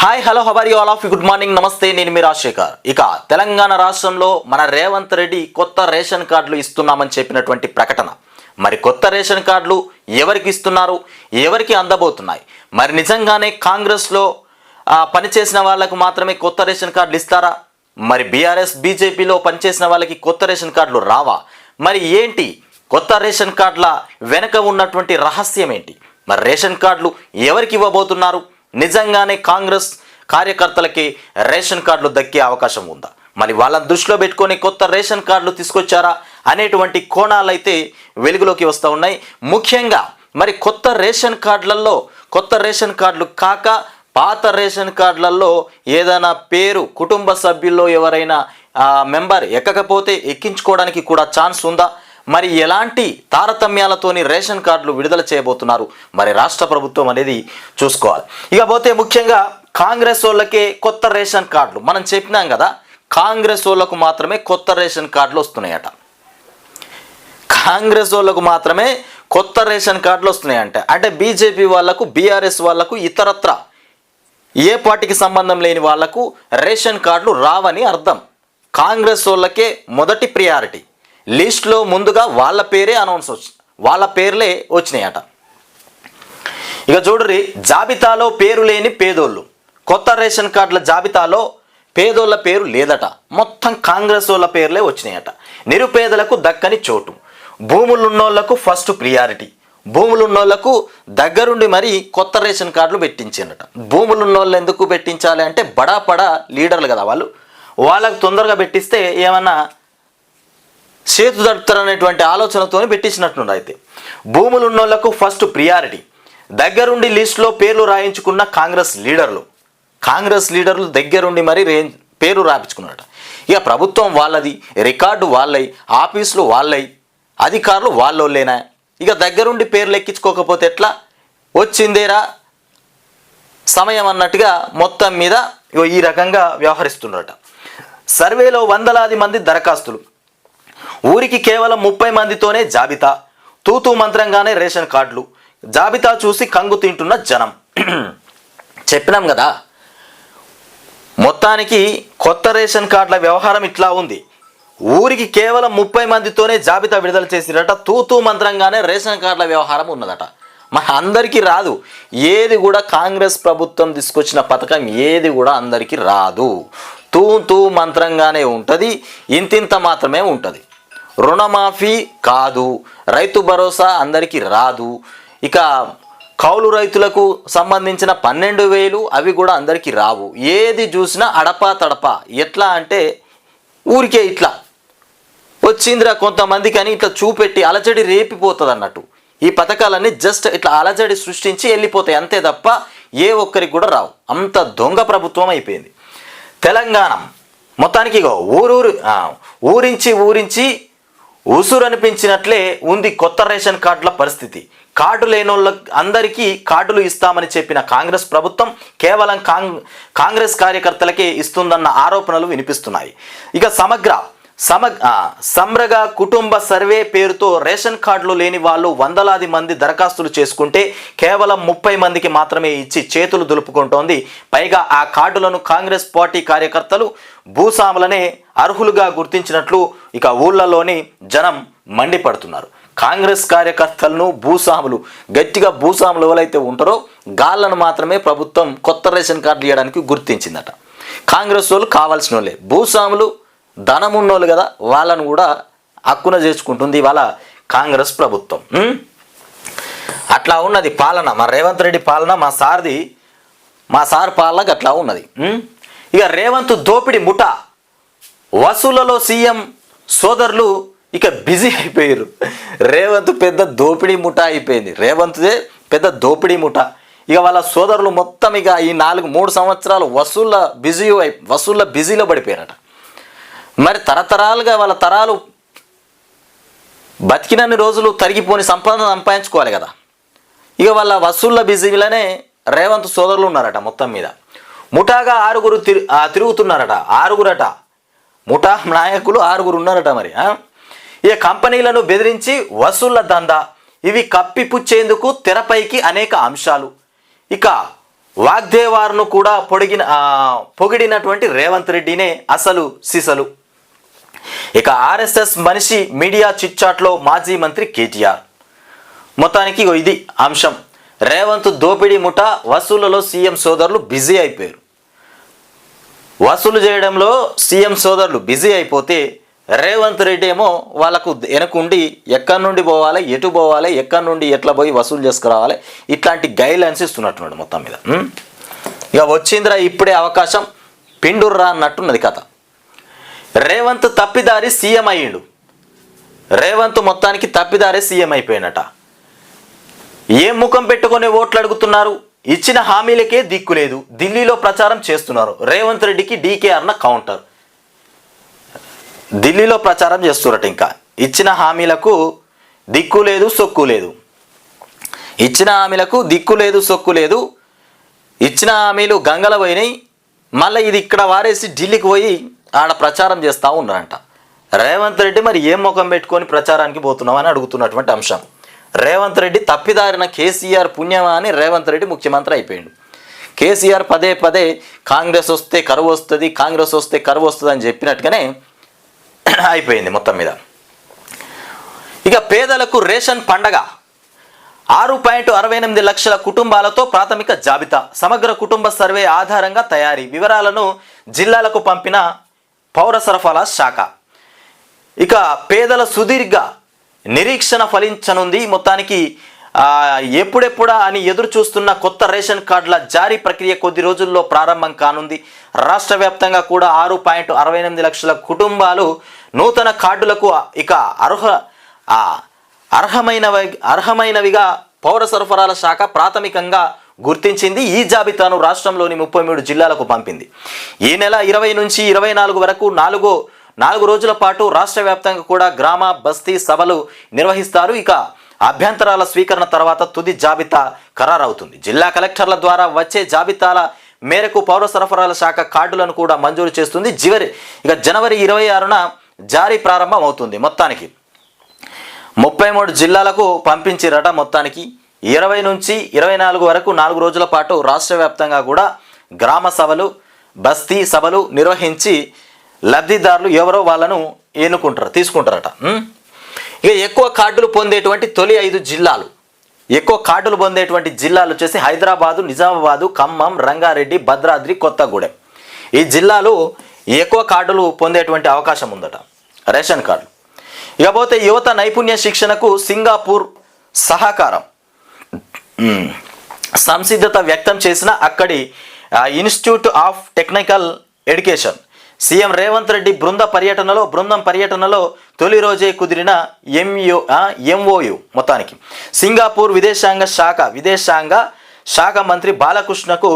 Hi hello how are you all of good morning నమస్తే నేను మీ రాజశేఖర్. ఇక తెలంగాణ రాష్ట్రంలో మన రేవంత్ రెడ్డి కొత్త రేషన్ కార్డులు ఇస్తున్నామని చెప్పినటువంటి ప్రకటన. మరి కొత్త రేషన్ కార్డులు ఎవరికి ఇస్తున్నారు, ఎవరికి అందబోతున్నాయి? మరి నిజంగానే కాంగ్రెస్లో పనిచేసిన వాళ్ళకు మాత్రమే కొత్త రేషన్ కార్డులు ఇస్తారా? మరి బీఆర్ఎస్ బీజేపీలో పనిచేసిన వాళ్ళకి కొత్త రేషన్ కార్డులు రావా? మరి ఏంటి కొత్త రేషన్ కార్డుల వెనక ఉన్నటువంటి రహస్యం ఏంటి? మరి రేషన్ కార్డులు ఎవరికి ఇవ్వబోతున్నారు? నిజంగానే కాంగ్రెస్ కార్యకర్తలకి రేషన్ కార్డులు దక్కే అవకాశం ఉందా? మరి వాళ్ళని దృష్టిలో పెట్టుకొని కొత్త రేషన్ కార్డులు తీసుకొచ్చారా అనేటువంటి కోణాలు అయితే వెలుగులోకి వస్తూ ఉన్నాయి. ముఖ్యంగా మరి కొత్త రేషన్ కార్డులు కాక పాత రేషన్ కార్డులలో ఏదైనా పేరు కుటుంబ సభ్యుల్లో ఎవరైనా మెంబర్ ఎక్కకపోతే ఎక్కించుకోవడానికి కూడా ఛాన్స్ ఉందా? మరి ఎలాంటి తారతమ్యాలతోని రేషన్ కార్డులు విడుదల చేయబోతున్నారు మరి రాష్ట్ర ప్రభుత్వం అనేది చూసుకోవాలి. ఇకపోతే ముఖ్యంగా కాంగ్రెస్ వాళ్ళకే కొత్త రేషన్ కార్డులు మనం చెప్పినాం కదా, కాంగ్రెస్ వాళ్ళకు మాత్రమే కొత్త రేషన్ కార్డులు వస్తున్నాయట. కాంగ్రెస్ వాళ్ళకు మాత్రమే కొత్త రేషన్ కార్డులు వస్తున్నాయంట. అంటే బీజేపీ వాళ్లకు, బీఆర్ఎస్ వాళ్లకు, ఇతరత్ర ఏ పార్టీకి సంబంధం లేని వాళ్లకు రేషన్ కార్డులు రావని అర్థం. కాంగ్రెస్ వాళ్ళకే మొదటి ప్రియారిటీ లిస్ట్లో ముందుగా వాళ్ళ పేరే వాళ్ళ పేర్లే వచ్చినాయట. ఇక చూడరి, జాబితాలో పేరు లేని పేదోళ్ళు, కొత్త రేషన్ కార్డుల జాబితాలో పేదోళ్ళ పేరు లేదట, మొత్తం కాంగ్రెస్ వాళ్ళ పేర్లే వచ్చినాయట. నిరుపేదలకు దక్కని చోటు, భూములున్నోళ్లకు ఫస్ట్ ప్రియారిటీ, భూములున్నోళ్లకు దగ్గరుండి మరి కొత్త రేషన్ కార్డులు పెట్టించారట. భూములున్నోళ్ళు ఎందుకు పెట్టించాలి అంటే బడా లీడర్లు కదా వాళ్ళకు తొందరగా పెట్టిస్తే ఏమన్నా చేతు దడుతారనేటువంటి ఆలోచనతో పెట్టించినట్లుంది. అయితే భూములు ఉన్నోళ్లకు ఫస్ట్ ప్రియారిటీ, దగ్గరుండి లిస్టులో పేర్లు రాయించుకున్న కాంగ్రెస్ లీడర్లు దగ్గరుండి మరి పేర్లు రాయించుకున్నారట. ఇక ప్రభుత్వం వాళ్ళది, రికార్డు వాళ్ళై, ఆఫీసులు వాళ్ళై, అధికారులు వాళ్ళోళ్ళేనా? ఇక దగ్గరుండి పేర్లు ఎక్కించుకోకపోతే ఎట్లా? వచ్చిందేరా సమయం అన్నట్టుగా మొత్తం మీద ఈ రకంగా వ్యవహరిస్తున్నారట. సర్వేలో వందలాది మంది దరఖాస్తులు, ఊరికి కేవలం 30 మందితోనే జాబితా, తూతూ మంత్రంగానే రేషన్ కార్డులు, జాబితా చూసి కంగు తింటున్న జనం. చెప్పినాం కదా, మొత్తానికి కొత్త రేషన్ కార్డుల వ్యవహారం ఇట్లా ఉంది. ఊరికి కేవలం 30 మందితోనే జాబితా విడుదల చేసిరట, తూతూ మంత్రంగానే రేషన్ కార్డుల వ్యవహారం ఉన్నదట. మన అందరికీ రాదు, ఏది కూడా కాంగ్రెస్ ప్రభుత్వం తీసుకొచ్చిన పథకం ఏది కూడా అందరికీ రాదు. తూ మంత్రంగానే ఉంటుంది, ఇంతింత మాత్రమే ఉంటుంది. రుణమాఫీ కాదు, రైతు భరోసా అందరికీ రాదు. ఇక కౌలు రైతులకు సంబంధించిన 12,000 అవి కూడా అందరికీ రావు. ఏది చూసినా అడపా తడపా. ఎట్లా అంటే ఊరికే ఇట్లా వచ్చిందిరా కొంతమందికి అని ఇట్లా చూపెట్టి అలజడి రేపిపోతుంది అన్నట్టు. ఈ పథకాలన్నీ జస్ట్ ఇట్లా అలజడి సృష్టించి వెళ్ళిపోతాయి అంతే తప్ప ఏ ఒక్కరికి కూడా రావు. అంత దొంగ ప్రభుత్వం అయిపోయింది తెలంగాణ. మొత్తానికి ఊరించి ఉసురు అనిపించినట్లే ఉంది కొత్త రేషన్ కార్డుల పరిస్థితి. కార్డు లేనోళ్ళ అందరికీ కార్డులు ఇస్తామని చెప్పిన కాంగ్రెస్ ప్రభుత్వం కేవలం కాంగ్రెస్ కార్యకర్తలకే ఇస్తుందన్న ఆరోపణలు వినిపిస్తున్నాయి. ఇక సమగ్ర కుటుంబ సర్వే పేరుతో రేషన్ కార్డులు లేని వాళ్ళు వందలాది మంది దరఖాస్తులు చేసుకుంటే కేవలం 30 మందికి మాత్రమే ఇచ్చి చేతులు దులుపుకుంటోంది. పైగా ఆ కార్డులను కాంగ్రెస్ పార్టీ కార్యకర్తలు భూస్వాములనే అర్హులుగా గుర్తించినట్లు ఇక ఊళ్ళలోని జనం మండిపడుతున్నారు. కాంగ్రెస్ కార్యకర్తలను గట్టిగా భూస్వాములు ఎవరైతే ఉంటారో గాళ్లను మాత్రమే ప్రభుత్వం కొత్త రేషన్ కార్డులు ఇవ్వడానికి గుర్తించిందట. కాంగ్రెస్ వాళ్ళు కావాల్సిన వాళ్ళే, భూస్వాములు ధనమున్నోళ్ళు కదా, వాళ్ళను కూడా హక్కున చేసుకుంటుంది ఇవాళ కాంగ్రెస్ ప్రభుత్వం. అట్లా ఉన్నది పాలన. మా రేవంత్ రెడ్డి పాలన, మా సార్ పాలన అట్లా ఉన్నది. ఇక రేవంత్ దోపిడి ముఠా వసూళ్లలో సీఎం సోదరులు ఇక బిజీ అయిపోయారు. రేవంత్ పెద్ద దోపిడీ ముఠా అయిపోయింది. రేవంత్దే పెద్ద దోపిడీ ముఠా. ఇక వాళ్ళ సోదరులు మొత్తం ఇక ఈ 3 సంవత్సరాలు వసూళ్ళ బిజీలో పడిపోయారట. మరి తరతరాలుగా వాళ్ళ తరాలు బతికినన్ని రోజులు తరిగిపోని సంపాదన సంపాదించుకోవాలి కదా. ఇక వాళ్ళ వసూళ్ళ బిజీలోనే రేవంత్ సోదరులు ఉన్నారట. మొత్తం మీద ముఠాగా 6 తిరుగుతున్నారట. 6 ముఠా నాయకులు 6 ఉన్నారట. మరి ఇక కంపెనీలను బెదిరించి వసూళ్ల దందా, ఇవి కప్పిపుచ్చేందుకు తెరపైకి అనేక అంశాలు. ఇక వాగ్దేవార్ను కూడా పొగిడినటువంటి రేవంత్ రెడ్డినే అసలు సిసలు. ఇక ఆర్ఎస్ఎస్ మనిషి మీడియా చిట్చాట్లో మాజీ మంత్రి కేటీఆర్. మొత్తానికి ఇది అంశం. రేవంత్ దోపిడీ ముఠా వసూళ్లలో సీఎం సోదరులు బిజీ అయిపోయారు. వసూలు చేయడంలో సీఎం సోదరులు బిజీ అయిపోతే రేవంత్ రెడ్డి ఏమో వాళ్ళకు వెనకుండి ఎక్కడి నుండి పోవాలి, ఎటు పోవాలి, ఎక్కడి నుండి ఎట్లా పోయి వసూలు చేసుకురావాలి, ఇట్లాంటి గైడ్లైన్స్ ఇస్తున్నట్టున్నాడు మొత్తం మీద. ఇక వచ్చిందిరా ఇప్పుడే అవకాశం, పిండుర్రా అన్నట్టున్నది కథ. రేవంత్ తప్పిదారి సీఎం అయ్యిండు. రేవంత్ మొత్తానికి తప్పిదారే సీఎం అయిపోయినట. ఏం ముఖం పెట్టుకునే ఓట్లు అడుగుతున్నారు? ఇచ్చిన హామీలకే దిక్కు లేదు. ఢిల్లీలో ప్రచారం చేస్తున్నారు. రేవంత్ రెడ్డికి డీకేఆర్న కౌంటర్. ఢిల్లీలో ప్రచారం చేస్తున్నట్టు ఇంకా ఇచ్చిన హామీలకు దిక్కు లేదు, సొక్కు లేదు. ఇచ్చిన హామీలకు దిక్కు లేదు, సొక్కు లేదు. ఇచ్చిన హామీలు గంగల పోయినాయి. మళ్ళీ ఇది ఇక్కడ వారేసి ఢిల్లీకి పోయి ఆడ ప్రచారం చేస్తూ ఉన్నారంట. రేవంత్ రెడ్డి మరి ఏం ముఖం పెట్టుకొని ప్రచారానికి పోతున్నామని అడుగుతున్నటువంటి అంశం. రేవంత్ రెడ్డి తప్పిదారిన కేసీఆర్ పుణ్యమా అని రేవంత్ రెడ్డి ముఖ్యమంత్రి అయిపోయాడు. కేసీఆర్ పదే పదే కాంగ్రెస్ వస్తే కరువు వస్తుంది, కాంగ్రెస్ వస్తే కరువు వస్తుంది అని చెప్పినట్టుగానే అయిపోయింది మొత్తం మీద. ఇక పేదలకు రేషన్ పండగ. 6.68 లక్షల కుటుంబాలతో ప్రాథమిక జాబితా. సమగ్ర కుటుంబ సర్వే ఆధారంగా తయారీ. వివరాలను జిల్లాలకు పంపిన పౌర సరఫరాల శాఖ. ఇక పేదల సుదీర్ఘ నిరీక్షణ ఫలించనుంది. మొత్తానికి ఎప్పుడెప్పుడా అని ఎదురు చూస్తున్న కొత్త రేషన్ కార్డుల జారీ ప్రక్రియ కొద్ది రోజుల్లో ప్రారంభం కానుంది. రాష్ట్ర వ్యాప్తంగా కూడా 6.68 లక్షల కుటుంబాలు నూతన కార్డులకు ఇక అర్హమైనవిగా పౌర సరఫరాల శాఖ ప్రాథమికంగా గుర్తించింది. ఈ జాబితాను రాష్ట్రంలోని 33 జిల్లాలకు పంపింది. ఈ నెల 20 నుంచి 24 వరకు 4 రోజుల పాటు రాష్ట్ర వ్యాప్తంగా కూడా గ్రామ బస్తీ సభలు నిర్వహిస్తారు. ఇక అభ్యంతరాల స్వీకరణ తర్వాత తుది జాబితా ఖరారవుతుంది. జిల్లా కలెక్టర్ల ద్వారా వచ్చే జాబితాల మేరకు పౌర సరఫరాల శాఖ కార్డులను కూడా మంజూరు చేస్తుంది. ఇక జనవరి 26న జారీ ప్రారంభం అవుతుంది. మొత్తానికి 33 జిల్లాలకు పంపించిరట. మొత్తానికి 20 నుంచి 24 వరకు 4 రోజుల పాటు రాష్ట్ర వ్యాప్తంగా కూడా గ్రామ సభలు బస్తీ సభలు నిర్వహించి లబ్ధిదారులు ఎవరో వాళ్ళను తీసుకుంటారట. ఇక ఎక్కువ కార్డులు పొందేటువంటి తొలి 5 జిల్లాలు. ఎక్కువ కార్డులు పొందేటువంటి జిల్లాలు వచ్చేసి హైదరాబాదు, నిజామాబాదు, ఖమ్మం, రంగారెడ్డి, భద్రాద్రి, కొత్తగూడెం. ఈ జిల్లాలు ఎక్కువ కార్డులు పొందేటువంటి అవకాశం ఉందట రేషన్ కార్డు. ఇకపోతే యువత నైపుణ్య శిక్షణకు సింగపూర్ సహకారం. సంసిద్ధత వ్యక్తం చేసిన అక్కడి institute of technical education. CM Revanth Reddy బృందం పర్యటనలో తొలి రోజే కుదిరిన ఎంఓయు. మొత్తానికి సింగపూర్ విదేశాంగ శాఖ మంత్రి బాలకృష్ణకు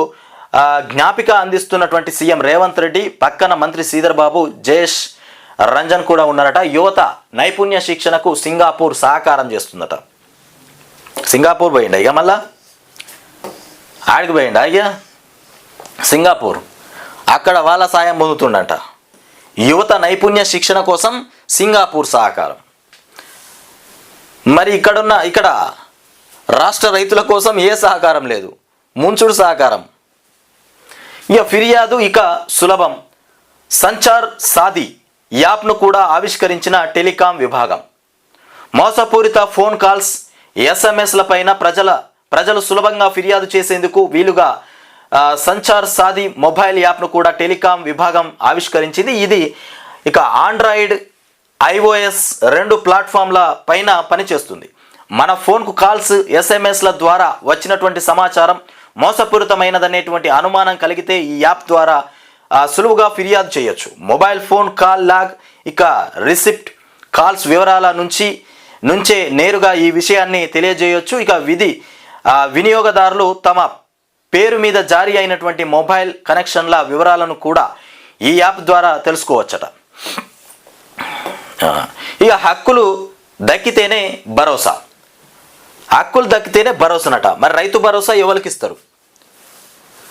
జ్ఞాపిక అందిస్తున్నటువంటి సీఎం రేవంత్ రెడ్డి పక్కన మంత్రి శ్రీధర్ బాబు, జయేష్ రంజన్ కూడా ఉన్నారట. యువత నైపుణ్య శిక్షణకు సింగపూర్ సహకారం చేస్తుందట. సింగపూర్ పోయిండా ఇక మళ్ళా ఆడికి పోయిండా ఇక సింగపూర్. అక్కడ వాళ్ళ సాయం పొందుతుండట. యువత నైపుణ్య శిక్షణ కోసం సింగపూర్ సహకారం. మరి ఇక్కడ రాష్ట్ర రైతుల కోసం ఏ సహకారం లేదు, ముంచుడు సహకారం. ఇక ఫిర్యాదు ఇక సులభం. సంచార్ సాది యాప్ను కూడా ఆవిష్కరించిన టెలికాం విభాగం. మోసపూరిత ఫోన్ కాల్స్, ఎస్ఎంఎస్లపైన ప్రజలు సులభంగా ఫిర్యాదు చేసేందుకు వీలుగా సంచార్ సాది మొబైల్ యాప్ను కూడా టెలికాం విభాగం ఆవిష్కరించింది. ఇది ఇక ఆండ్రాయిడ్, ఐఓఎస్ 2 ప్లాట్ఫామ్ల పైన పనిచేస్తుంది. మన ఫోన్కు కాల్స్, ఎస్ఎంఎస్ల ద్వారా వచ్చినటువంటి సమాచారం మోసపూరితమైనదనేటువంటి అనుమానం కలిగితే ఈ యాప్ ద్వారా సులువుగా ఫిర్యాదు చేయొచ్చు. మొబైల్ ఫోన్ కాల్ లాగ్, ఇక రిసిప్ట్, కాల్స్ వివరాల నుంచే నేరుగా ఈ విషయాన్ని తెలియజేయొచ్చు. ఇక వినియోగదారులు తమ పేరు మీద జారీ అయినటువంటి మొబైల్ కనెక్షన్ల వివరాలను కూడా ఈ యాప్ ద్వారా తెలుసుకోవచ్చట. ఇక హక్కులు దక్కితేనే భరోసానట. మరి రైతు భరోసా ఎవరికి ఇస్తారు?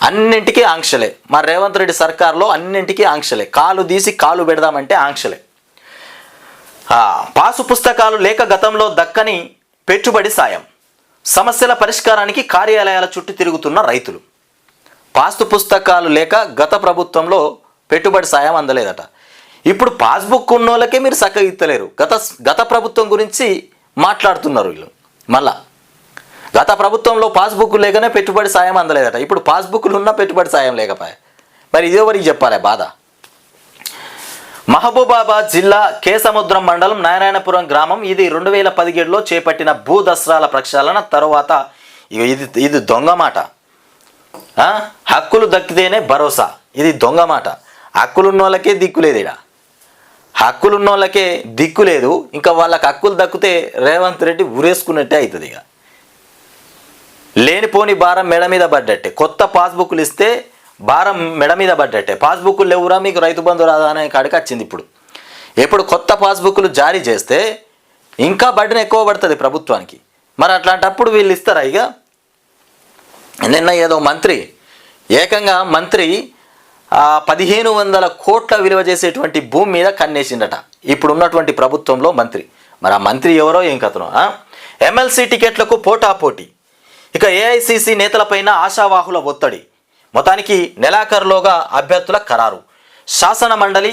అన్నింటికీ ఆంక్షలే. మరి రేవంత్ రెడ్డి సర్కార్లో అన్నింటికీ ఆంక్షలే. కాలు తీసి కాలు పెడదామంటే ఆంక్షలే. పాసు పుస్తకాలు లేక గతంలో దక్కని పెట్టుబడి సాయం. సమస్యల పరిష్కారానికి కార్యాలయాల చుట్టూ తిరుగుతున్న రైతులు. పాస్తు పుస్తకాలు లేక గత ప్రభుత్వంలో పెట్టుబడి సాయం అందలేదట. ఇప్పుడు పాస్బుక్ ఉన్న వాళ్ళకే మీరు చక్కగా ఇస్తలేరు. గత ప్రభుత్వం గురించి మాట్లాడుతున్నారు వీళ్ళు. మళ్ళా గత ప్రభుత్వంలో పాస్బుక్ లేకనే పెట్టుబడి సాయం అందలేదట. ఇప్పుడు పాస్బుక్లు ఉన్నా పెట్టుబడి సాయం లేకపోయా. మరి ఇదేవరికి చెప్పాలి బాధ. మహబూబాబాద్ జిల్లా కేసముద్రం మండలం నారాయణపురం గ్రామం. ఇది 2017లో చేపట్టిన భూ దస్త్రాల ప్రక్షాళన తర్వాత ఇది దొంగ మాట. హక్కులు దక్కితేనే భరోసా. ఇది దొంగ మాట. హక్కులున్న వాళ్ళకే దిక్కు లేదు. ఇక్కడ హక్కులున్న వాళ్ళకే దిక్కు లేదు. ఇంకా వాళ్ళకి హక్కులు దక్కితే రేవంత్ రెడ్డి ఉరేసుకున్నట్టే అవుతుంది. ఇక లేనిపోని భారం మెడ మీద పడ్డట్టే. కొత్త పాస్బుక్లు ఇస్తే భారం మెడ మీద పడ్డట్టే. పాస్బుక్లు లేవురా మీకు రైతు బంధు రాదా అనే కాడికి వచ్చింది. ఇప్పుడు కొత్త పాస్బుక్లు జారీ చేస్తే ఇంకా బడ్డన ఎక్కువ పడుతుంది ప్రభుత్వానికి. మరి అట్లాంటప్పుడు వీళ్ళు ఇస్తారా? ఇక నిన్న ఏదో మంత్రి ఏకంగా 1500 కోట్ల విలువ చేసేటువంటి భూమి మీద కన్నేసిండట ఇప్పుడున్నటువంటి ప్రభుత్వంలో మంత్రి. మరి ఆ మంత్రి ఎవరో ఏం కథనో. ఎమ్మెల్సీ టికెట్లకు పోటాపోటీ. ఇక ఏఐసిసి నేతలపైన ఆశావాహుల ఒత్తిడి. మొత్తానికి నెలాఖరులోగా అభ్యర్థుల ఖరారు. శాసన మండలి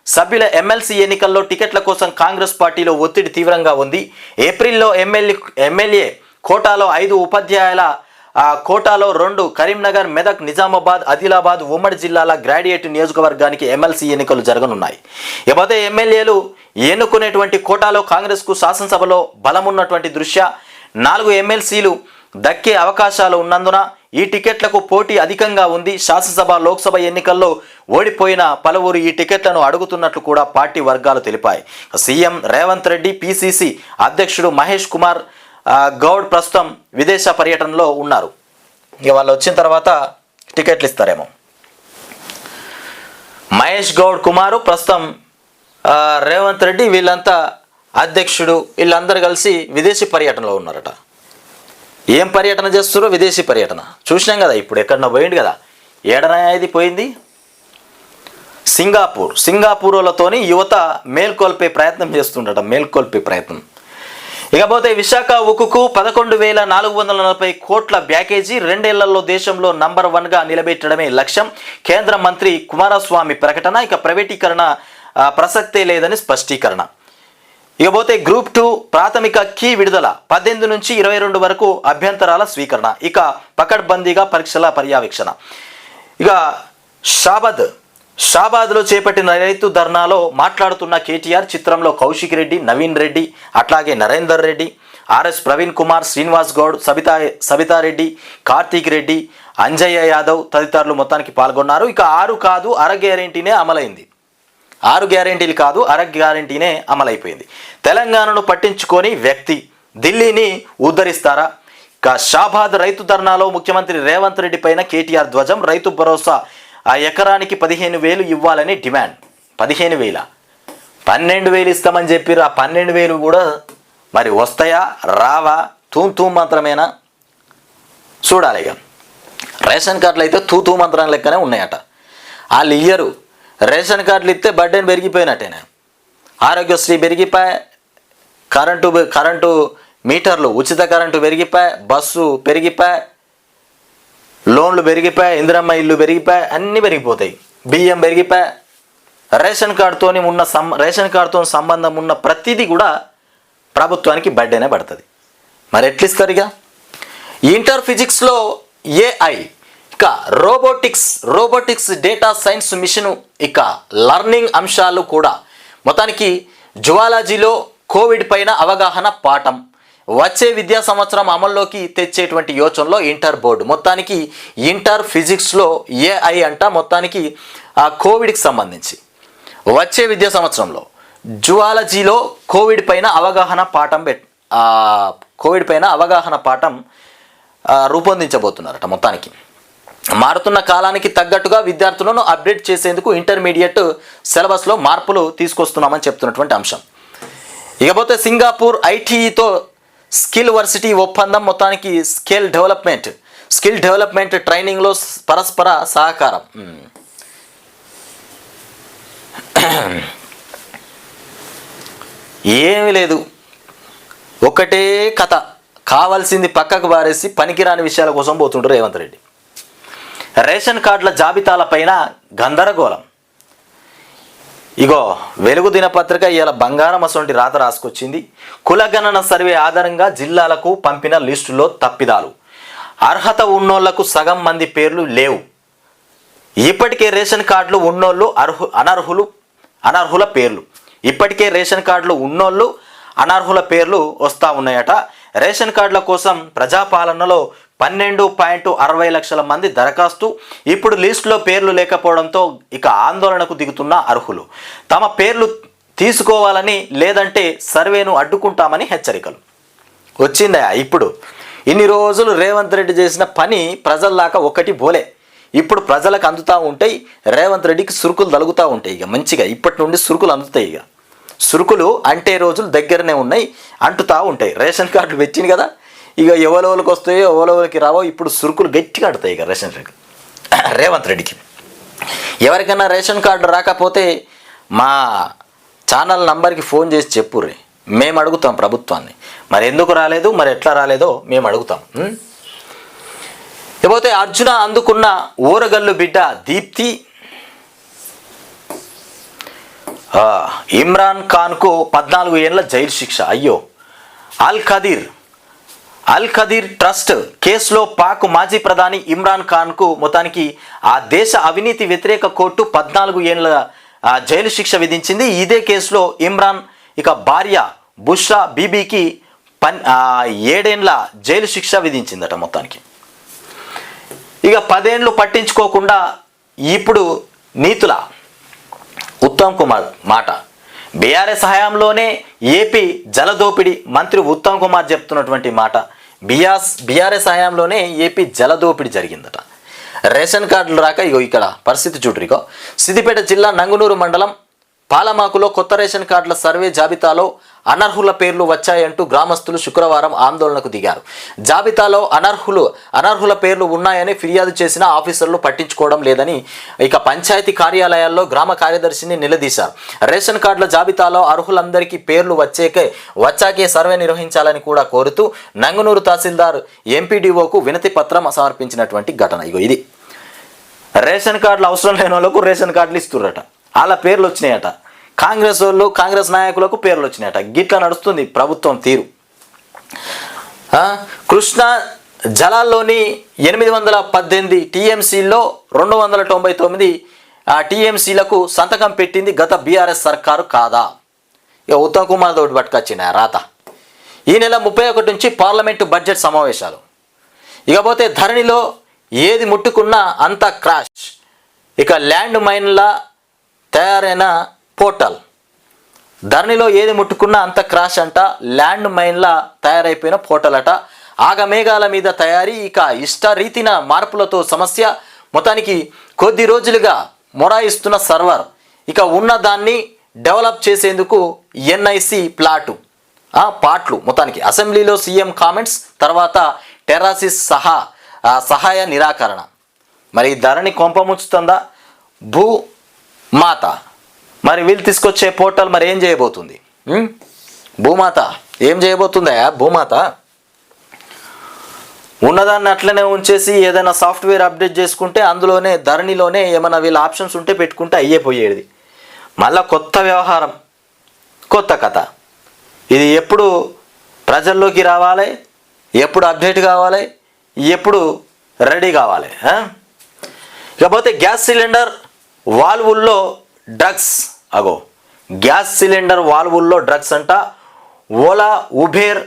సభ్యుల ఎమ్మెల్సీ ఎన్నికల్లో టికెట్ల కోసం కాంగ్రెస్ పార్టీలో ఒత్తిడి తీవ్రంగా ఉంది. ఏప్రిల్లో ఎమ్మెల్యే కోటాలో 5 ఉపాధ్యాయుల కోటాలో 2 కరీంనగర్, మెదక్, నిజామాబాద్, ఆదిలాబాద్ ఉమ్మడి జిల్లాల గ్రాడ్యుయేట్ నియోజకవర్గానికి ఎమ్మెల్సీ ఎన్నికలు జరగనున్నాయి. ఇకపోతే ఎమ్మెల్యేలు ఎన్నుకునేటువంటి కోటాలో కాంగ్రెస్కు శాసనసభలో బలమున్నటువంటి దృష్ట్యా 4 ఎమ్మెల్సీలు దక్కే అవకాశాలు ఉన్నందున ఈ టికెట్లకు పోటీ అధికంగా ఉంది. శాసనసభ, లోక్సభ ఎన్నికల్లో ఓడిపోయిన పలువురు ఈ టికెట్లను అడుగుతున్నట్లు కూడా పార్టీ వర్గాలు తెలిపాయి. సీఎం రేవంత్ రెడ్డి, పిసిసి అధ్యక్షుడు మహేష్ కుమార్ గౌడ్ ప్రస్తుతం విదేశ పర్యటనలో ఉన్నారు. ఇక వాళ్ళు వచ్చిన తర్వాత టికెట్లు ఇస్తారేమో. మహేష్ గౌడ్ కుమారు ప్రస్తుతం రేవంత్ రెడ్డి వీళ్ళంతా అధ్యక్షుడు వీళ్ళందరూ కలిసి విదేశీ పర్యటనలో ఉన్నారట. ఏం పర్యటన చేస్తారో? విదేశీ పర్యటన. చూసినాం కదా, ఇప్పుడు ఎక్కడన్నా పోయింది కదా. ఏడన ఇది పోయింది సింగాపూర్లతోని యువత మేల్కొల్పే ప్రయత్నం చేస్తుండట. మేల్కొల్పే ప్రయత్నం. ఇకపోతే విశాఖ ఉక్కుకు 11,440 కోట్ల ప్యాకేజీ. 2 ఏళ్లలో దేశంలో నంబర్ 1గా నిలబెట్టడమే లక్ష్యం. కేంద్ర మంత్రి కుమారస్వామి ప్రకటన. ఇక ప్రైవేటీకరణ ప్రసక్తే లేదని స్పష్టీకరణ. ఇకపోతే గ్రూప్ 2 ప్రాథమిక కీ విడుదల. 18 నుంచి 22 వరకు అభ్యంతరాల స్వీకరణ. ఇక పకడ్బందీగా పరీక్షల పర్యవేక్షణ. ఇక షాబాద్లో చేపట్టిన రైతు ధర్నాలో మాట్లాడుతున్న కేటీఆర్. చిత్రంలో కౌశిక్ రెడ్డి, నవీన్ రెడ్డి, అట్లాగే నరేందర్ రెడ్డి, ఆర్ఎస్ ప్రవీణ్ కుమార్, శ్రీనివాస్ గౌడ్, సబితారెడ్డి, కార్తీక్ రెడ్డి, అంజయ్య యాదవ్ తదితరులు మొత్తానికి పాల్గొన్నారు. ఇక 6 కాదు అర గ్యారెంటీనే అమలైంది. 6 గ్యారెంటీలు కాదు అర గ్యారెంటీనే అమలైపోయింది. తెలంగాణను పట్టించుకొని వ్యక్తి ఢిల్లీని ఉద్ధరిస్తారా? ఇక షాబాద్ రైతు ధర్నాలో ముఖ్యమంత్రి రేవంత్ రెడ్డి పైన కేటీఆర్ ధ్వజం. రైతు భరోసా ఎకరానికి 15,000 ఇవ్వాలని డిమాండ్. 15,000 12,000 ఇస్తామని చెప్పారు. ఆ 12,000 కూడా మరి వస్తాయా రావా? తూ మంత్రమేనా చూడాలి. ఇక రేషన్ కార్డులు అయితే తూ మంత్రం లెక్కనే ఉన్నాయట. వాళ్ళు ఇయ్యరు. రేషన్ కార్డులు ఇస్తే బడ్డెన్ పెరిగిపోయినట్టేనా. ఆరోగ్యశ్రీ పెరిగిపోయి, కరెంటు మీటర్లు ఉచిత కరెంటు పెరిగిపోయి, బస్సు పెరిగిపోయి, లోన్లు పెరిగిపోయి, ఇందిరమ్మ ఇల్లు పెరిగిపోయి, అన్నీ పెరిగిపోతాయి. బియ్యం పెరిగిపోయి. రేషన్ కార్డుతో సంబంధం ఉన్న ప్రతిదీ కూడా ప్రభుత్వానికి బడ్డేనే పడుతుంది. మరి ఎట్లిస్తారు? ఇక ఇంటర్ ఫిజిక్స్లో ఏఐ, ఇక రోబోటిక్స్ డేటా సైన్స్ మిషన్, ఇక లర్నింగ్ అంశాలు కూడా. మొత్తానికి జువాలజీలో కోవిడ్ పైన అవగాహన పాఠం. వచ్చే విద్యా సంవత్సరం అమల్లోకి తెచ్చేటువంటి యోచనలో ఇంటర్ బోర్డు. మొత్తానికి ఇంటర్ ఫిజిక్స్లో ఏఐ అంట. మొత్తానికి ఆ కోవిడ్కి సంబంధించి వచ్చే విద్యా సంవత్సరంలో జువాలజీలో కోవిడ్ పైన అవగాహన పాఠం రూపొందించబోతున్నారట. మొత్తానికి మారుతున్న కాలానికి తగ్గట్టుగా విద్యార్థులను అప్డేట్ చేసేందుకు ఇంటర్మీడియట్ సిలబస్లో మార్పులు తీసుకొస్తున్నామని చెప్తున్నటువంటి అంశం. ఇకపోతే సింగపూర్ ఐటీఈతో స్కిల్ వర్సిటీ ఒప్పందం. మొత్తానికి స్కిల్ డెవలప్మెంట్ ట్రైనింగ్లో పరస్పర సహకారం. ఏమీ లేదు, ఒకటే కథ. కావాల్సింది పక్కకు బారేసి పనికిరాని విషయాల కోసం పోతుంటారు రేవంత్ రెడ్డి. రేషన్ కార్డుల జాబితాలపైన గందరగోళం. ఇగో వెలుగు దినపత్రిక ఇవాళ బంగారం అసొంటి రాత రాసుకొచ్చింది. కులగణన సర్వే ఆధారంగా జిల్లాలకు పంపిన లిస్టులో తప్పిదాలు. అర్హత ఉన్నోళ్లకు సగం మంది పేర్లు లేవు. ఇప్పటికే రేషన్ కార్డులు ఉన్నోళ్ళు అనర్హుల పేర్లు ఇప్పటికే రేషన్ కార్డులు ఉన్నోళ్ళు అనర్హుల పేర్లు వస్తూ ఉన్నాయట. రేషన్ కార్డుల కోసం ప్రజాపాలనలో 12.60 లక్షల మంది దరఖాస్తు. ఇప్పుడు లిస్టులో పేర్లు లేకపోవడంతో ఇక ఆందోళనకు దిగుతున్న అర్హులు తమ పేర్లు తీసుకోవాలని లేదంటే సర్వేను అడ్డుకుంటామని హెచ్చరికలు. వచ్చిందా ఇప్పుడు? ఇన్ని రోజులు రేవంత్ రెడ్డి చేసిన పని ప్రజల దాకా ఒకటి బోలే. ఇప్పుడు ప్రజలకు అందుతూ ఉంటాయి. రేవంత్ రెడ్డికి సురుకులు తలుగుతూ ఉంటాయి. ఇక మంచిగా ఇప్పటి నుండి సురుకులు అందుతాయి. ఇక సురుకులు అంటే రోజులు దగ్గరనే ఉన్నాయి, అంటుతూ ఉంటాయి. రేషన్ కార్డులు వచ్చింది కదా, ఇక ఎవరెవరికి వస్తాయో ఎవరెవరికి రావో ఇప్పుడు సురుకులు గట్టిగా ఆడుతాయి. ఇక రేవంత్ రెడ్డికి ఎవరికైనా రేషన్ కార్డు రాకపోతే మా ఛానల్ నంబర్కి ఫోన్ చేసి చెప్పుర్రి, మేము అడుగుతాం ప్రభుత్వాన్ని. మరి ఎందుకు రాలేదు, మరి ఎట్లా రాలేదో మేము అడుగుతాం. ఇకపోతే అర్జున అందుకున్న ఊరగల్లు బిడ్డ దీప్తి. ఇమ్రాన్ ఖాన్కు 14 ఏళ్ల జైలు శిక్ష. అయ్యో. అల్ ఖదీర్ ట్రస్ట్ కేసులో పాక్ మాజీ ప్రధాని ఇమ్రాన్ ఖాన్కు మొత్తానికి ఆ దేశ అవినీతి వ్యతిరేక కోర్టు 14 ఏళ్ల జైలు శిక్ష విధించింది. ఇదే కేసులో ఇమ్రాన్ ఇక భార్య బుష్రా బీబీకి 7 ఏళ్ల జైలు శిక్ష విధించిందట. మొత్తానికి ఇక 10 ఏళ్ళు పట్టించుకోకుండా ఇప్పుడు నీతుల ఉత్తమ్ కుమార్ మాట. బీఆర్ఎస్ హయాంలోనే ఏపీ జలదోపిడి మంత్రి ఉత్తమ్ కుమార్ చెప్తున్నటువంటి మాట. బీఆర్ఎస్ హయాంలోనే ఏపీ జలదోపిడి జరిగిందట. రేషన్ కార్డులు రాక ఇగో ఇక్కడ పరిస్థితి చూడరిగో. సిద్దిపేట జిల్లా నంగునూరు మండలం పాలమాకులో కొత్త రేషన్ కార్డుల సర్వే జాబితాలో అనర్హుల పేర్లు వచ్చాయంటూ గ్రామస్తులు శుక్రవారం ఆందోళనకు దిగారు. జాబితాలో అనర్హుల పేర్లు ఉన్నాయని ఫిర్యాదు చేసిన ఆఫీసర్లు పట్టించుకోవడం లేదని ఇక పంచాయతీ కార్యాలయాల్లో గ్రామ కార్యదర్శిని నిలదీశారు. రేషన్ కార్డుల జాబితాలో అర్హులందరికీ పేర్లు వచ్చాకే సర్వే నిర్వహించాలని కూడా కోరుతూ నంగునూరు తహసీల్దార్ ఎంపీడీఓకు వినతి పత్రం సమర్పించినటువంటి ఘటన. ఇగో ఇది రేషన్ కార్డులు అవసరం లేని వాళ్ళకు రేషన్ కార్డులు ఇస్తుర్రట, వాళ్ళ పేర్లు వచ్చినాయట. కాంగ్రెస్ నాయకులకు పేర్లు వచ్చినాయట. గిట్లా నడుస్తుంది ప్రభుత్వం తీరు. కృష్ణా జలాల్లోని 818 టీఎంసీల్లో 299 టీఎంసీలకు సంతకం పెట్టింది గత బీఆర్ఎస్ సర్కారు కాదా? ఇక ఉత్తమ్ కుమార్ తోటి పట్టుకొచ్చిన రాత. ఈ నెల 31 నుంచి పార్లమెంటు బడ్జెట్ సమావేశాలు. ఇకపోతే ధరణిలో ఏది ముట్టుకున్నా అంత క్రాష్. ఇక ల్యాండ్ మైన్లా తయారైన పోర్టల్. ధరణిలో ఏది ముట్టుకున్నా అంత క్రాష్ అంట. ల్యాండ్ మైన్లా తయారైపోయిన పోర్టల్ అట. ఆగమేఘాల మీద తయారీ ఇక ఇష్టరీతిన మార్పులతో సమస్య. మొత్తానికి కొద్ది రోజులుగా మొరాయిస్తున్న సర్వర్. ఇక ఉన్న దాన్ని డెవలప్ చేసేందుకు ఎన్ఐసి పాట్లు. మొత్తానికి అసెంబ్లీలో సీఎం కామెంట్స్ తర్వాత టెరాసిస్ సహాయ నిరాకరణ. మరి ధరణి కొంపముచ్చుతుందా భూమాత? మరి వీళ్ళు తీసుకొచ్చే పోర్టల్ మరి ఏం చేయబోతుంది? భూమాత ఏం చేయబోతుందా? భూమాత ఉన్నదాన్ని అట్లనే ఉంచేసి ఏదైనా సాఫ్ట్వేర్ అప్డేట్ చేసుకుంటే అందులోనే ధరణిలోనే ఏమైనా వీళ్ళ ఆప్షన్స్ ఉంటే పెట్టుకుంటే అయ్యేపోయేది. మళ్ళా కొత్త వ్యవహారం, కొత్త కథ. ఇది ఎప్పుడు ప్రజల్లోకి రావాలి, ఎప్పుడు అప్డేట్ కావాలి, ఎప్పుడు రెడీ కావాలి. ఇకపోతే గ్యాస్ సిలిండర్ వాల్వుల్లో డ్రగ్స్. గ్యాస్ సిలిండర్ వాల్వుల్లో డ్రగ్స్ అంట. ఓలా, ఉబేర్,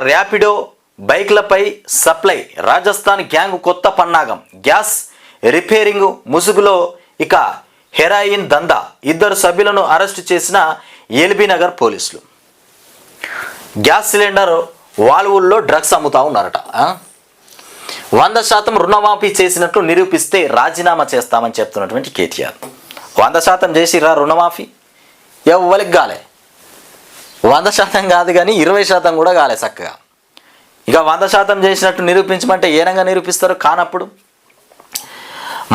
ర్యాపిడో బైక్లపై సప్లై. రాజస్థాన్ గ్యాంగ్ కొత్త పన్నాగం. గ్యాస్ రిపేరింగ్ ముసుగులో ఇక హెరాయిన్ దందా. 2 సభ్యులను అరెస్టు చేసిన ఎల్బీ నగర్ పోలీసులు. గ్యాస్ సిలిండర్ వాల్వుల్లో డ్రగ్స్ అమ్ముతా ఉన్నారట. 100% రుణమాఫీ చేసినట్లు నిరూపిస్తే రాజీనామా చేస్తామని చెప్తున్నటువంటి కేటీఆర్. 100% చేసిరా రుణమాఫీ? ఎవ్వరికి కాలే. 100% కాదు కానీ 20% కూడా కాలే చక్కగా. ఇక 100% చేసినట్టు నిరూపించమంటే ఏనంగా నిరూపిస్తారు? కానప్పుడు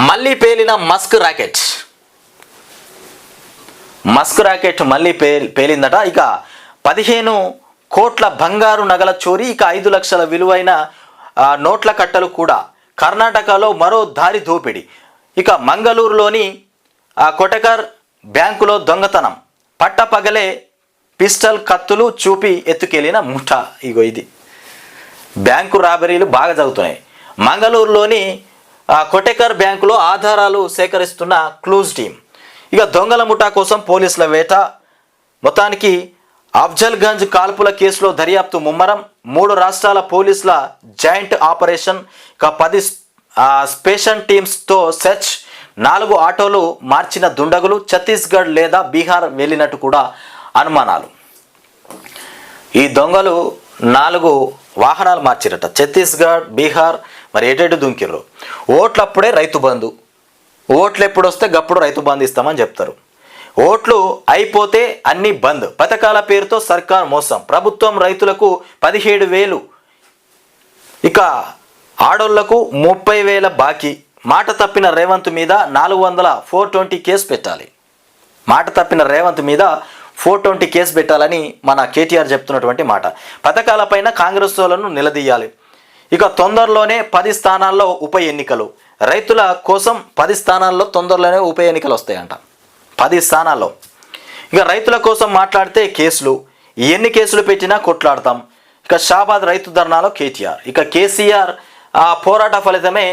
మళ్ళీ పేలిన మస్క్ ర్యాకెట్ మళ్ళీ పేలిందట. ఇక 15 కోట్ల బంగారు నగల చోరీ. ఇక 5 లక్షల విలువైన నోట్ల కట్టలు కూడా. కర్ణాటకలో మరో దారి దోపిడీ. ఇక మంగళూరులోని కొటకర్ బ్యాంకులో దొంగతనం, పట్టపగలే పిస్టల్ కత్తులు చూపి ఎత్తుకెళ్లిన ముఠా. ఇగో ఇది బ్యాంకు రాబరీలు బాగా జరుగుతున్నాయి. మంగళూరులోని కొటెకర్ బ్యాంకులో ఆధారాలు సేకరిస్తున్న క్లూజ్ టీం. ఇక దొంగల ముఠా కోసం పోలీసుల వేట. మొత్తానికి అఫ్జల్గంజ్ కాల్పుల కేసులో దర్యాప్తు ముమ్మరం. 3 రాష్ట్రాల పోలీసుల జాయింట్ ఆపరేషన్. ఇక 10 స్పెషల్ టీమ్స్తో సెర్చ్. 4 ఆటోలు మార్చిన దుండగులు ఛత్తీస్గఢ్ లేదా బీహార్ వెళ్ళినట్టు కూడా అనుమానాలు. ఈ దొంగలు 4 వాహనాలు మార్చిరట. ఛత్తీస్గఢ్, బీహార్, మరి ఎటెటు దుంకిర్రు. ఓట్లప్పుడే రైతు బంధు, ఓట్లు ఎప్పుడు వస్తే గప్పుడు రైతు బంధు ఇస్తామని చెప్తారు. ఓట్లు అయిపోతే అన్ని బంద్. పథకాల పేరుతో సర్కార్ మోసం. ప్రభుత్వం రైతులకు 17,000, ఇక ఆడోళ్లకు 30,000 బాకీ. మాట తప్పిన రేవంత్ మీద 420 కేసు పెట్టాలి. మాట తప్పిన రేవంత్ మీద 420 కేసు పెట్టాలని మన కేటీఆర్ చెప్తున్నటువంటి మాట. పథకాలపైన కాంగ్రెస్ వాళ్ళను నిలదీయాలి. ఇక తొందరలోనే 10 స్థానాల్లో ఉప ఎన్నికలు. రైతుల కోసం 10 స్థానాల్లో తొందరలోనే ఉప ఎన్నికలు వస్తాయంట. 10 స్థానాల్లో. ఇక రైతుల కోసం మాట్లాడితే కేసులు, ఎన్ని కేసులు పెట్టినా కొట్లాడతాం. ఇక షాబాద్ రైతు ధర్నాలో కేటీఆర్. ఇక కేసీఆర్ పోరాట ఫలితమే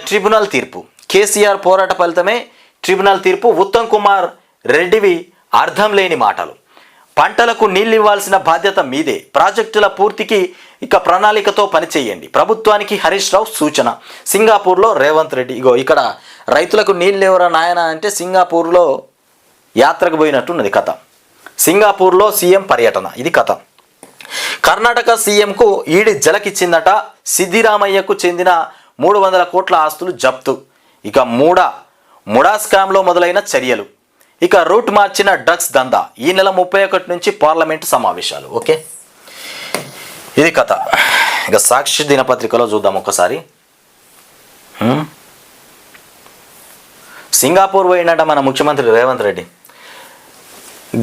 ట్రిబ్యునల్ తీర్పు. కేసీఆర్ పోరాట ఫలితమే ట్రిబ్యునల్ తీర్పు. ఉత్తమ్ కుమార్ రెడ్డివి అర్థం లేని మాటలు. పంటలకు నీళ్ళు ఇవ్వాల్సిన బాధ్యత మీదే. ప్రాజెక్టుల పూర్తికి ఇక ప్రణాళికతో పనిచేయండి. ప్రభుత్వానికి హరీష్ రావు సూచన. సింగపూర్లో రేవంత్ రెడ్డి. ఇగో ఇక్కడ రైతులకు నీళ్ళు ఎవరా నాయన అంటే సింగపూర్లో యాత్రకు పోయినట్టున్నది కథ. సింగపూర్లో సీఎం పర్యటన, ఇది కథ. కర్ణాటక సీఎంకు ఈడీ జలకిచ్చిందట. సిద్దిరామయ్యకు చెందిన 300 కోట్ల ఆస్తులు జప్తు. ఇక ముడా స్కామ్లో మొదలైన చర్యలు. ఇక రూట్ మార్చిన డ్రగ్స్ దందా. ఈ నెల 31 నుంచి పార్లమెంటు సమావేశాలు. ఓకే, ఇది కథ. ఇక సాక్షి దినపత్రికలో చూద్దాం ఒకసారి. సింగపూర్ పోయినట మన ముఖ్యమంత్రి రేవంత్ రెడ్డి.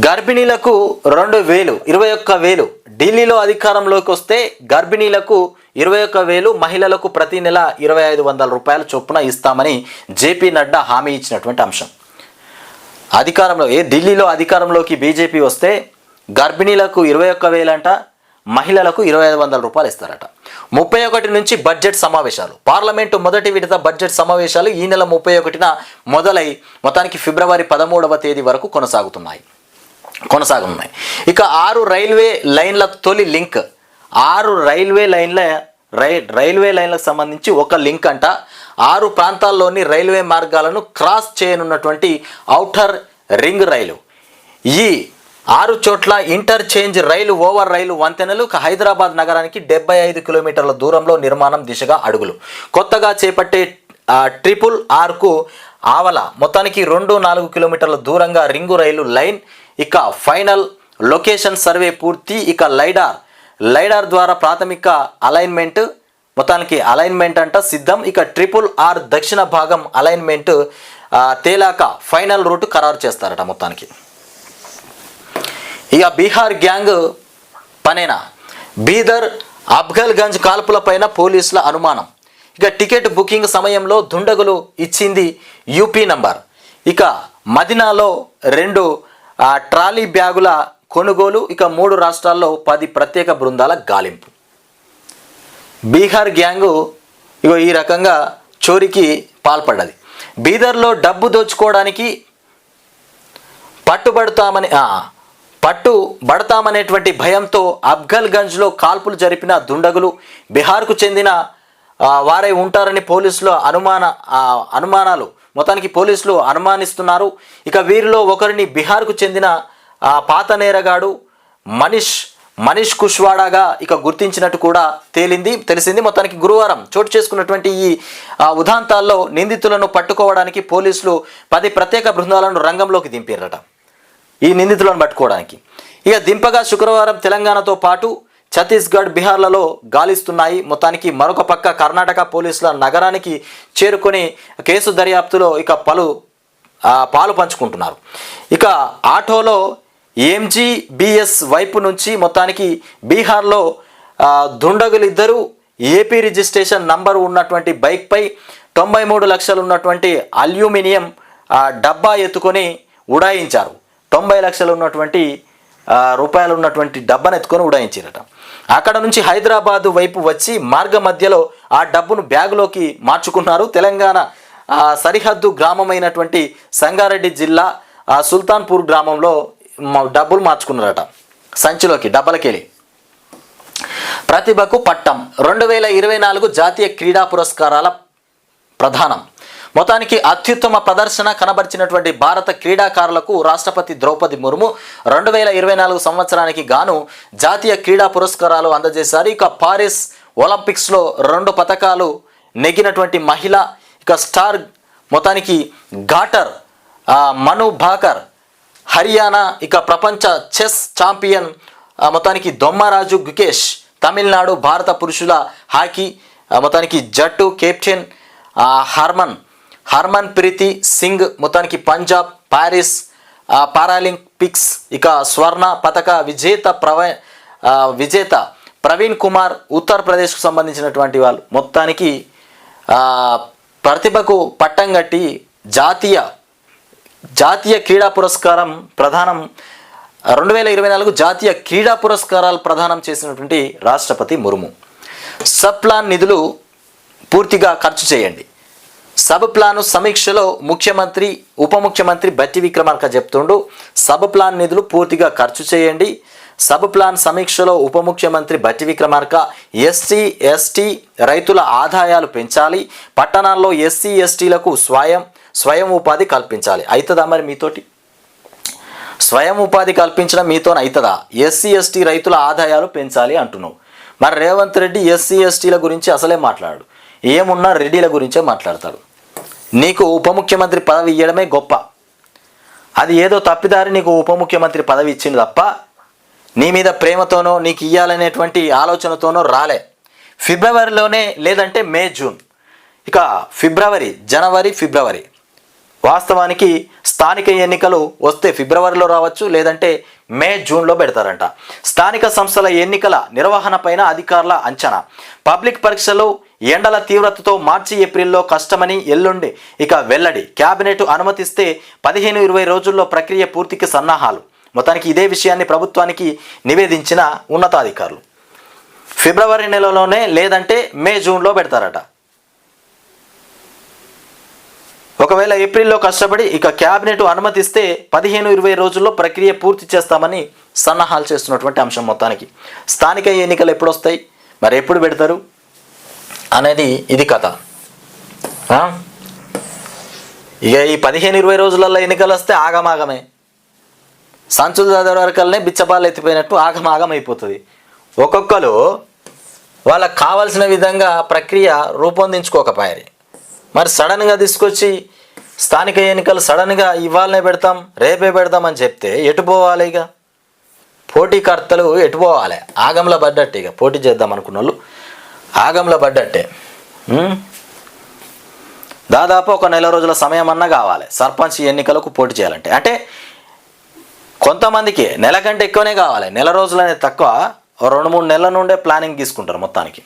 గర్భిణీలకు 2,000, 21,000. ఢిల్లీలో అధికారంలోకి వస్తే గర్భిణీలకు 21,000, మహిళలకు ప్రతి నెల 2,500 రూపాయల చొప్పున ఇస్తామని జేపీ నడ్డా హామీ ఇచ్చినటువంటి అంశం. అధికారంలో ఢిల్లీలో అధికారంలోకి బీజేపీ వస్తే గర్భిణీలకు 21,000 అంట, మహిళలకు 2,500 రూపాయలు ఇస్తారట. 31 నుంచి బడ్జెట్ సమావేశాలు. పార్లమెంటు మొదటి విడత బడ్జెట్ సమావేశాలు ఈ నెల 31న మొదలై మొత్తానికి ఫిబ్రవరి 13వ తేదీ వరకు కొనసాగనున్నాయి. ఇక 6 రైల్వే లైన్ల తొలి లింక్. 6 రైల్వే లైన్లకు సంబంధించి ఒక లింక్ అంట. 6 ప్రాంతాల్లోని రైల్వే మార్గాలను క్రాస్ చేయనున్నటువంటి ఔటర్ రింగ్ రైలు. ఈ 6 చోట్ల ఇంటర్చేంజ్ రైలు, ఓవర్ రైలు వంతెనలు. హైదరాబాద్ నగరానికి 75 కిలోమీటర్ల దూరంలో నిర్మాణం దిశగా అడుగులు. కొత్తగా చేపట్టే ట్రిపుల్ ఆర్కు ఆవల మొత్తానికి 2-4 కిలోమీటర్ల దూరంగా రింగు రైలు లైన్. ఇక ఫైనల్ లొకేషన్ సర్వే పూర్తి. ఇక లైడార్ ద్వారా ప్రాథమిక అలైన్మెంట్, మొత్తానికి అలైన్మెంట్ అంట సిద్ధం. ఇక ట్రిపుల్ ఆర్ దక్షిణ భాగం అలైన్మెంట్ తేలాక ఫైనల్ రూట్ ఖరారు చేస్తారట మొత్తానికి. ఇక బీహార్ గ్యాంగ్ పనేనా. బీదర్ అఫ్జల్గంజ్ కాల్పులపైన పోలీసుల అనుమానం. ఇక టికెట్ బుకింగ్ సమయంలో దుండగులు ఇచ్చింది యూపీ నంబర్. ఇక మదినాలో 2 ట్రాలీ బ్యాగుల కొనుగోలు. ఇక 3 రాష్ట్రాల్లో 10 ప్రత్యేక బృందాల గాలింపు. బీహార్ గ్యాంగు ఇగో ఈ రకంగా చోరీకి పాల్పడ్డది. బీదర్లో డబ్బు దోచుకోవడానికి పట్టుబడతామనేటువంటి భయంతో అఫ్జల్గంజ్లో కాల్పులు జరిపిన దుండగులు బీహార్కు చెందిన వారై ఉంటారని పోలీసులు అనుమానాలు మొత్తానికి పోలీసులు అనుమానిస్తున్నారు. ఇక వీరిలో ఒకరిని బీహార్కు చెందిన పాత నేరగాడు మనీష్ కుష్వాడాగా ఇక గుర్తించినట్టు కూడా తెలిసింది. మొత్తానికి గురువారం చోటు చేసుకున్నటువంటి ఈ ఉదాంతాల్లో నిందితులను పట్టుకోవడానికి పోలీసులు 10 ప్రత్యేక బృందాలను రంగంలోకి దింపారట ఈ నిందితులను పట్టుకోవడానికి. ఇక దింపగా శుక్రవారం తెలంగాణతో పాటు ఛత్తీస్గఢ్, బీహార్లలో గాలిస్తున్నాయి. మొత్తానికి మరొక పక్క కర్ణాటక పోలీసుల నగరానికి చేరుకొని కేసు దర్యాప్తులో ఇక పాలు పంచుకుంటున్నారు. ఇక ఆటోలో ఎంజీబీఎస్ వైపు నుంచి మొత్తానికి బీహార్లో దుండగులిద్దరూ ఏపీ రిజిస్ట్రేషన్ నంబర్ ఉన్నటువంటి బైక్పై 93 లక్షలు ఉన్నటువంటి అల్యూమినియం డబ్బా ఎత్తుకొని ఉడాయించారు. 90 లక్షలు ఉన్నటువంటి రూపాయలు ఉన్నటువంటి డబ్బాను ఎత్తుకొని ఉడాయించారట. అక్కడ నుంచి హైదరాబాదు వైపు వచ్చి మార్గ మధ్యలో ఆ డబ్బును బ్యాగులోకి మార్చుకున్నారు. తెలంగాణ సరిహద్దు గ్రామమైనటువంటి సంగారెడ్డి జిల్లా సుల్తాన్పూర్ గ్రామంలో డబ్బులు మార్చుకున్నారట సంచిలోకి, డబ్బలకెళ్ళి. ప్రతిభకు పట్టం 2024 జాతీయ క్రీడా పురస్కారాల ప్రదానం. మొత్తానికి అత్యుత్తమ ప్రదర్శన కనబరిచినటువంటి భారత క్రీడాకారులకు రాష్ట్రపతి ద్రౌపది ముర్ము 2024 సంవత్సరానికి గాను జాతీయ క్రీడా పురస్కారాలు అందజేశారు. ఇక పారిస్ ఒలింపిక్స్లో 2 పతకాలు నెగ్గినటువంటి మహిళ ఇక స్టార్ మొత్తానికి ఘాటర్ మను భాకర్ హర్యానా, ఇక ప్రపంచ చెస్ ఛాంపియన్ మొత్తానికి దొమ్మరాజు గుకేష్ తమిళనాడు, భారత పురుషుల హాకీ మొత్తానికి జట్టు కెప్టెన్ హర్మన్ ప్రీతి సింగ్ మొత్తానికి పంజాబ్, పారిస్ పారాలింపిక్స్ ఇక స్వర్ణ పతక విజేత ప్రవీణ్ కుమార్ ఉత్తరప్రదేశ్కు సంబంధించినటువంటి వాళ్ళు. మొత్తానికి ప్రతిభకు పట్టం కట్టి జాతీయ క్రీడా పురస్కారం ప్రదానం 2024 జాతీయ క్రీడా పురస్కారాలు ప్రదానం చేసినటువంటి రాష్ట్రపతి ముర్ము. సబ్ ప్లాన్ నిధులు పూర్తిగా ఖర్చు చేయండి. సబ్ ప్లాను సమీక్షలో ముఖ్యమంత్రి ఉప ముఖ్యమంత్రి బట్టి విక్రమార్క చెప్తుండు, సబ్ ప్లాన్ నిధులు పూర్తిగా ఖర్చు చేయండి. సబ్ ప్లాన్ సమీక్షలో ఉప ముఖ్యమంత్రి బట్టి విక్రమార్క ఎస్సీ ఎస్టీ రైతుల ఆదాయాలు పెంచాలి, పట్టణాల్లో ఎస్సీ ఎస్టీలకు స్వయం ఉపాధి కల్పించాలి. అవుతుందా మరి మీతోటి? స్వయం ఉపాధి కల్పించడం మీతోనే అవుతుందా? ఎస్సీ ఎస్టీ రైతుల ఆదాయాలు పెంచాలి అంటున్నావు. మరి రేవంత్ రెడ్డి ఎస్సీ ఎస్టీల గురించి అసలే మాట్లాడు, ఏమున్నా రెడ్డిల గురించే మాట్లాడతాడు. నీకు ఉప ముఖ్యమంత్రి పదవి ఇవ్వడమే గొప్ప. అది ఏదో తప్పిదారి నీకు ఉప ముఖ్యమంత్రి పదవి ఇచ్చింది తప్ప నీ మీద ప్రేమతోనో నీకు ఇవ్వాలనేటువంటి ఆలోచనతోనో రాలే. ఫిబ్రవరిలోనే లేదంటే మే జూన్, ఇక జనవరి ఫిబ్రవరి వాస్తవానికి స్థానిక ఎన్నికలు వస్తే ఫిబ్రవరిలో రావచ్చు, లేదంటే మే జూన్లో పెడతారంట. స్థానిక సంస్థల ఎన్నికల నిర్వహణ పైన అధికారుల అంచనా. పబ్లిక్ పరీక్షలు ఎండల తీవ్రతతో మార్చి ఏప్రిల్లో కష్టమని ఎల్లుండి ఇక వెల్లడి. క్యాబినెట్ అనుమతిస్తే 15-20 రోజుల్లో ప్రక్రియ పూర్తికి సన్నాహాలు. మొత్తానికి ఇదే విషయాన్ని ప్రభుత్వానికి నివేదించిన ఉన్నతాధికారులు. ఫిబ్రవరి నెలలోనే లేదంటే మే జూన్లో పెడతారట. ఒకవేళ ఏప్రిల్లో కష్టపడి ఇక క్యాబినెట్ అనుమతిస్తే 15-20 రోజుల్లో ప్రక్రియ పూర్తి చేస్తామని సన్నాహాలు చేస్తున్నటువంటి అంశం. మొత్తానికి స్థానిక ఎన్నికలు ఎప్పుడు వస్తాయి, మరి ఎప్పుడు పెడతారు అనేది ఇది కథ. ఇక ఈ 15-20 రోజులలో ఎన్నికలు వస్తే ఆగమాగమే. సంచులు చదివే వరకల్నే బిచ్చపాలు ఎత్తిపోయినట్టు ఆగమాగం అయిపోతుంది. ఒక్కొక్కరు వాళ్ళకు కావాల్సిన విధంగా ప్రక్రియ రూపొందించుకోకపోయారు. మరి సడన్గా తీసుకొచ్చి స్థానిక ఎన్నికలు సడన్గా ఇవాళనే పెడతాం రేపే పెడతాం అని చెప్తే ఎటు పోవాలి? ఇక పోటీకర్తలు ఎటు పోవాలి? ఆగంలో పడ్డట్టే. ఇక పోటీ చేద్దాం అనుకున్న వాళ్ళు ఆగంలో పడ్డట్టే. దాదాపు ఒక నెల రోజుల సమయం అన్నా కావాలి సర్పంచ్ ఎన్నికలకు పోటీ చేయాలంటే. అంటే కొంతమందికి నెల కంటే ఎక్కువనే కావాలి, నెల రోజులనే తక్కువ. 2-3 నెలల నుండే ప్లానింగ్ తీసుకుంటారు మొత్తానికి.